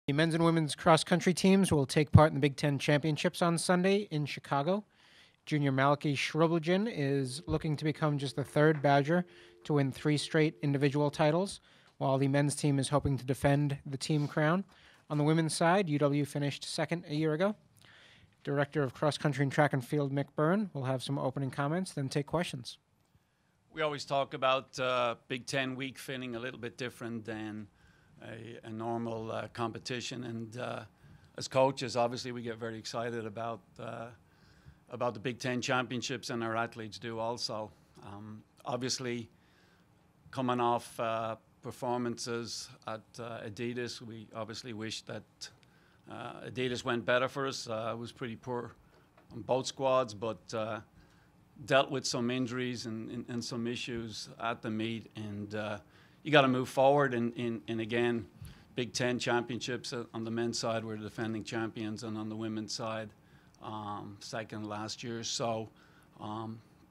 The men's and women's cross country teams will take part in the Big Ten Championships on Sunday in Chicago. Junior Malachi Shrublegin is looking to become just the third Badger to win 3 straight individual titles, while the men's team is hoping to defend the team crown. On the women's side, UW finished second a year ago. Director of Cross Country and Track and Field, Mick Byrne, will have some opening comments, then take questions. We always talk about Big Ten week feeling a little bit different than a normal competition, and as coaches, obviously, we get very excited about the Big Ten championships, and our athletes do also. Obviously, coming off performances at Adidas, we obviously wish that Adidas went better for us. It was pretty poor on both squads, but dealt with some injuries and some issues at the meet, and you got to move forward. And again, Big Ten championships on the men's side, we're the defending champions, and on the women's side, second last year. So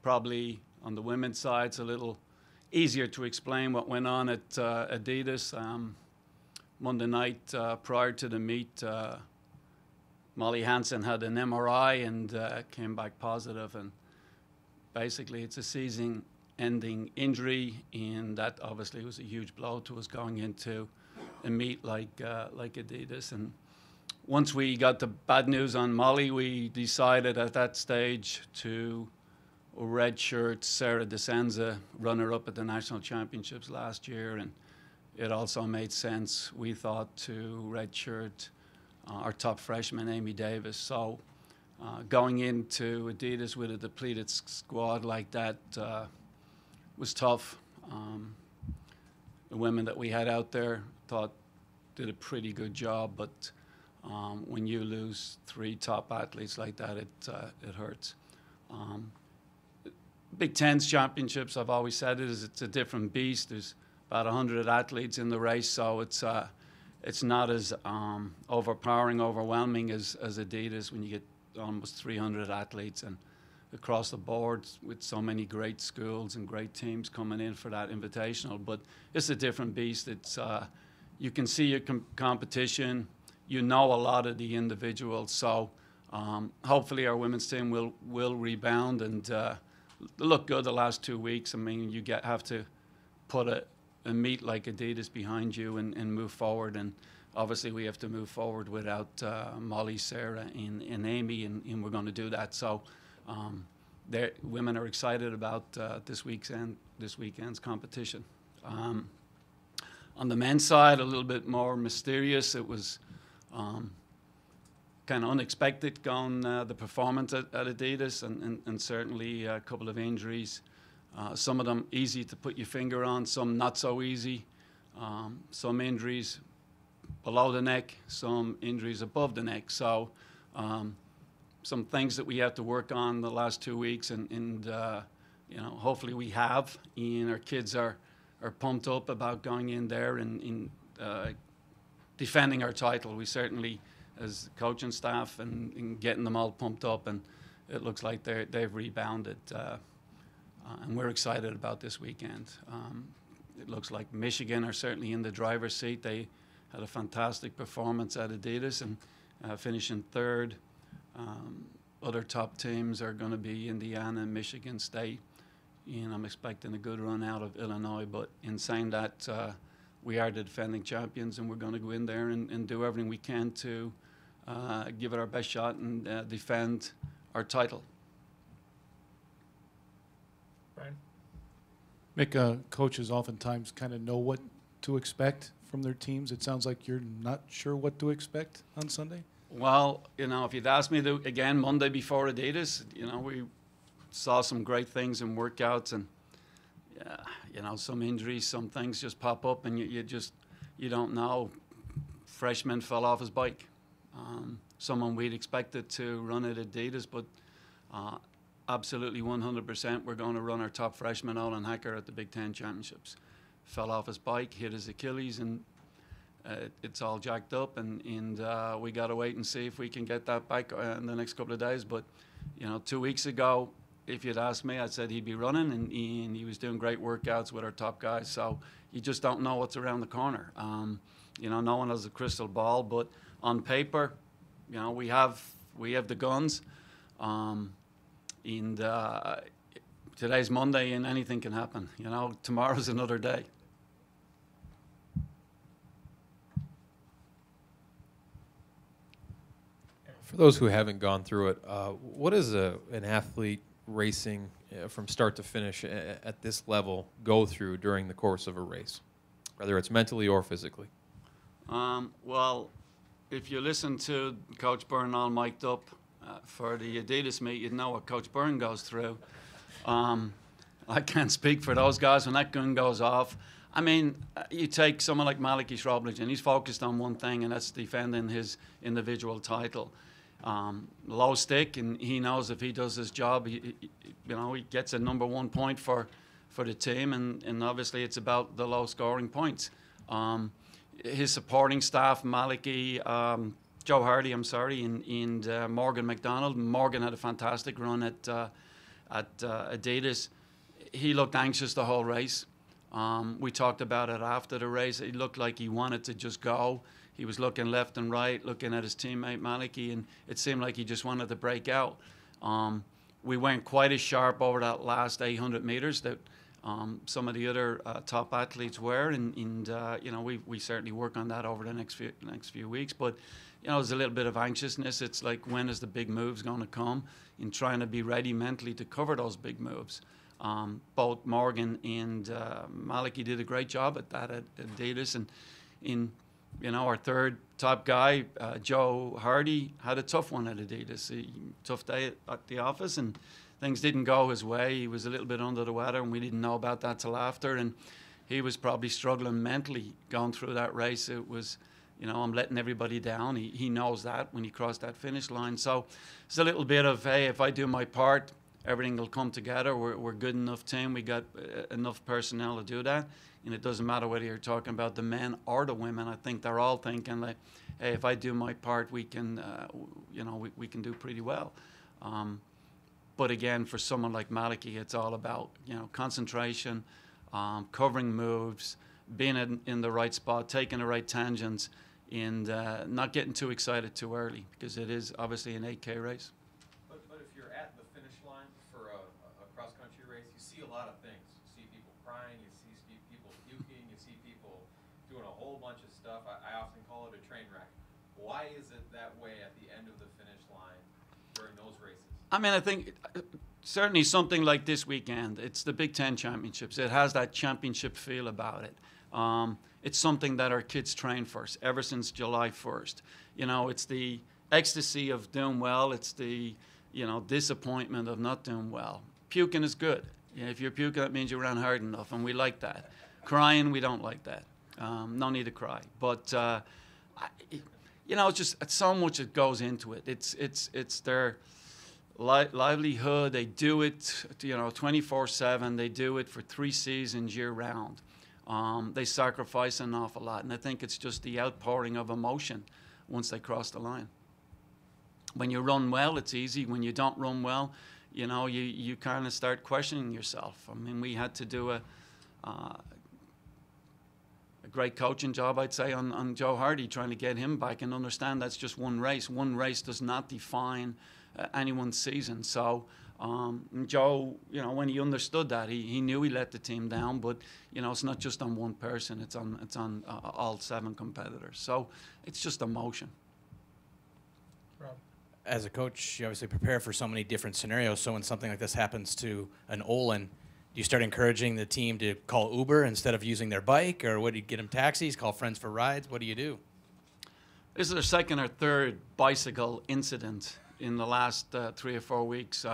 probably on the women's side, it's a little easier to explain what went on at Adidas. Monday night prior to the meet, Molly Hansen had an MRI and came back positive, and basically it's a season-ending injury, and that obviously was a huge blow to us going into a meet like Adidas. And once we got the bad news on Molly, we decided at that stage to redshirt Sarah DeSenza, runner-up at the national championships last year, and it also made sense, we thought, to redshirt our top freshman, Amy Davis. So going into Adidas with a depleted squad like that was tough. The women that we had out there did a pretty good job, but when you lose 3 top athletes like that, it hurts. Big Ten's championships, I've always said it's a different beast. There's about 100 athletes in the race, so it's not as overpowering, overwhelming as Adidas when you get almost 300 athletes and across the board with so many great schools and great teams coming in for that invitational. But it's a different beast. It's you can see your competition. You know a lot of the individuals. So hopefully our women's team will rebound and look good the last 2 weeks. I mean, you have to put a meet like Adidas behind you and move forward. And obviously we have to move forward without Molly, Sarah, and Amy, and we're going to do that. So women are excited about this weekend's competition. On the men's side, a little bit more mysterious. It was kind of unexpected going the performance at Adidas, and certainly a couple of injuries. Some of them easy to put your finger on, some not so easy. Some injuries below the neck, some injuries above the neck. So some things that we have to work on the last 2 weeks, and hopefully we have. And our kids are pumped up about going in there and defending our title. We certainly, as coaching staff, and getting them all pumped up, and it looks like they've rebounded. And we're excited about this weekend. It looks like Michigan are certainly in the driver's seat. They had a fantastic performance at Adidas and finishing third. Other top teams are going to be Indiana and Michigan State. And I'm expecting a good run out of Illinois. But in saying that, we are the defending champions, and we're going to go in there and do everything we can to give it our best shot and defend our title. Brian? Mick, coaches oftentimes kind of know what to expect from their teams. It sounds like you're not sure what to expect on Sunday. Well, if you'd asked me again Monday before Adidas, we saw some great things in workouts, and some injuries, some things just pop up, and you don't know. Freshman fell off his bike. Someone we'd expected to run at Adidas, but absolutely 100% we're going to run our top freshman out on Hacker at the Big Ten Championships. Fell off his bike, hit his Achilles, and it's all jacked up, and we got to wait and see if we can get that back in the next couple of days. But 2 weeks ago, if you'd asked me, I said he'd be running, and he was doing great workouts with our top guys. So you just don't know what's around the corner. You know, no one has a crystal ball, but on paper, you know, we have the guns. And today's Monday, and anything can happen. You know, tomorrow's another day. For those who haven't gone through it, what is an athlete racing from start to finish at this level go through during the course of a race, whether it's mentally or physically? Well, if you listen to Coach Byrne all mic'd up for the Adidas meet, you'd know what Coach Byrne goes through. I can't speak for those guys when that gun goes off. I mean, you take someone like Malachi Shrobridge, and he's focused on one thing, and that's defending his individual title. Low stick, and he knows if he does his job, he gets a #1 point for the team, and obviously it's about the low scoring points. His supporting staff, Malachi, Joe Hardy, and Morgan McDonald. Morgan had a fantastic run at Adidas. He looked anxious the whole race. We talked about it after the race. He looked like he wanted to just go. He was looking left and right, looking at his teammate Malachi, and it seemed like he just wanted to break out. We weren't quite as sharp over that last 800 meters that some of the other top athletes were, and we certainly work on that over the next few weeks. But there's a little bit of anxiousness. It's like, when is the big moves going to come? In trying to be ready mentally to cover those big moves. Both Morgan and Malachi did a great job at that at Adidas, and our third top guy, Joe Hardy, had a tough one at Adidas. Tough day at the office, and things didn't go his way. He was a little bit under the weather, and we didn't know about that till after. And he was probably struggling mentally going through that race. It was, I'm letting everybody down. He knows that when he crossed that finish line. So it's a little bit of, hey, if I do my part, everything will come together. We're a good enough team. We got enough personnel to do that. And it doesn't matter whether you're talking about the men or the women. I think they're all thinking, like, hey, if I do my part, we can, we can do pretty well. But again, for someone like Malachi, it's all about, concentration, covering moves, being in the right spot, taking the right tangents, and not getting too excited too early, because it is obviously an 8K race. But if you're at the finish line for a cross-country race, you see a lot of things. You see people crying, you see people puking, you see people doing a whole bunch of stuff. I often call it a train wreck. Why is it that way at the end of the finish line during those races? I mean, I think certainly something like this weekend, it's the Big Ten Championships. It has that championship feel about it. It's something that our kids train for ever since July 1st. It's the ecstasy of doing well. It's the, disappointment of not doing well. Puking is good. If you're puking, that means you ran hard enough, and we like that. Crying, we don't like that. No need to cry. But, it's just it's so much that goes into it. It's their livelihood. They do it, 24/7. They do it for 3 seasons year round. They sacrifice an awful lot, and I think it's just the outpouring of emotion once they cross the line. When you run well, it's easy. When you don't run well, you kind of start questioning yourself. I mean, we had to do a great coaching job, I'd say, on Joe Hardy, trying to get him back and understand that's just one race. One race does not define anyone's season. So Joe, when he understood that, he knew he let the team down, but it's not just on one person. It's on all 7 competitors. So it's just emotion. Rob. As a coach, you obviously prepare for so many different scenarios. So when something like this happens to an Olin, do you start encouraging the team to call Uber instead of using their bike, or what do you get them taxis, call friends for rides? What do you do? This is our second or third bicycle incident in the last 3 or 4 weeks.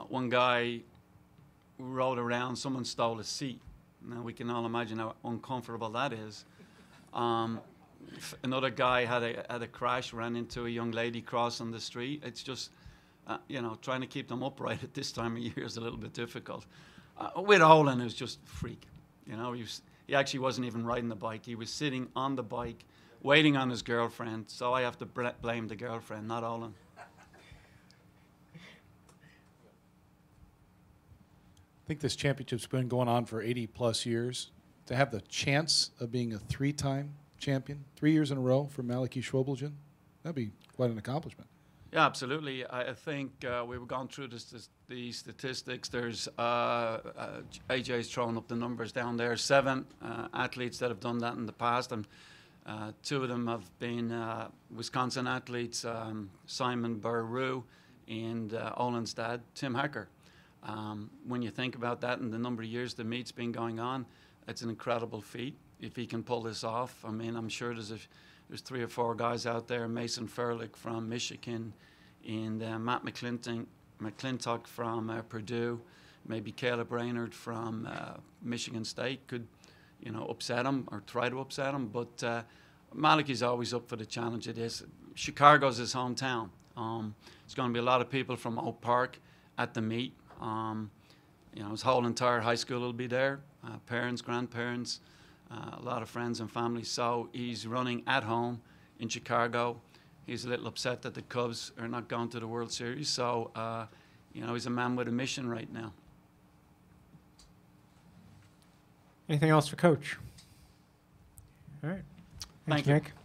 One guy rode around, someone stole his seat. Now we can all imagine how uncomfortable that is. Another guy had a crash, ran into a young lady crossing the street. It's just, trying to keep them upright at this time of year is a little bit difficult. With Olin, it was just a freak. He actually wasn't even riding the bike. He was sitting on the bike, waiting on his girlfriend. So I have to blame the girlfriend, not Olin. I think this championship's been going on for 80-plus years. To have the chance of being a 3-time champion, 3 years in a row for Malachy Schwobelgen. That'd be quite an accomplishment. Yeah, absolutely. I think we were going through the statistics. There's AJ's throwing up the numbers down there. 7 athletes that have done that in the past, and 2 of them have been Wisconsin athletes, Simon Burru and Olin's dad, Tim Hecker. When you think about that and the number of years the meet's been going on, it's an incredible feat if he can pull this off. I mean, I'm sure there's 3 or 4 guys out there, Mason Ferlick from Michigan and Matt McClintock from Purdue, maybe Caleb Raynard from Michigan State could, upset him or try to upset him. But Malachy's always up for the challenge of this. Chicago's his hometown. There's going to be a lot of people from Oak Park at the meet. His whole entire high school will be there, parents, grandparents, a lot of friends and family. So he's running at home in Chicago. He's a little upset that the Cubs are not going to the World Series. So, he's a man with a mission right now. Anything else for Coach? All right. Thanks, Thank you. Mick.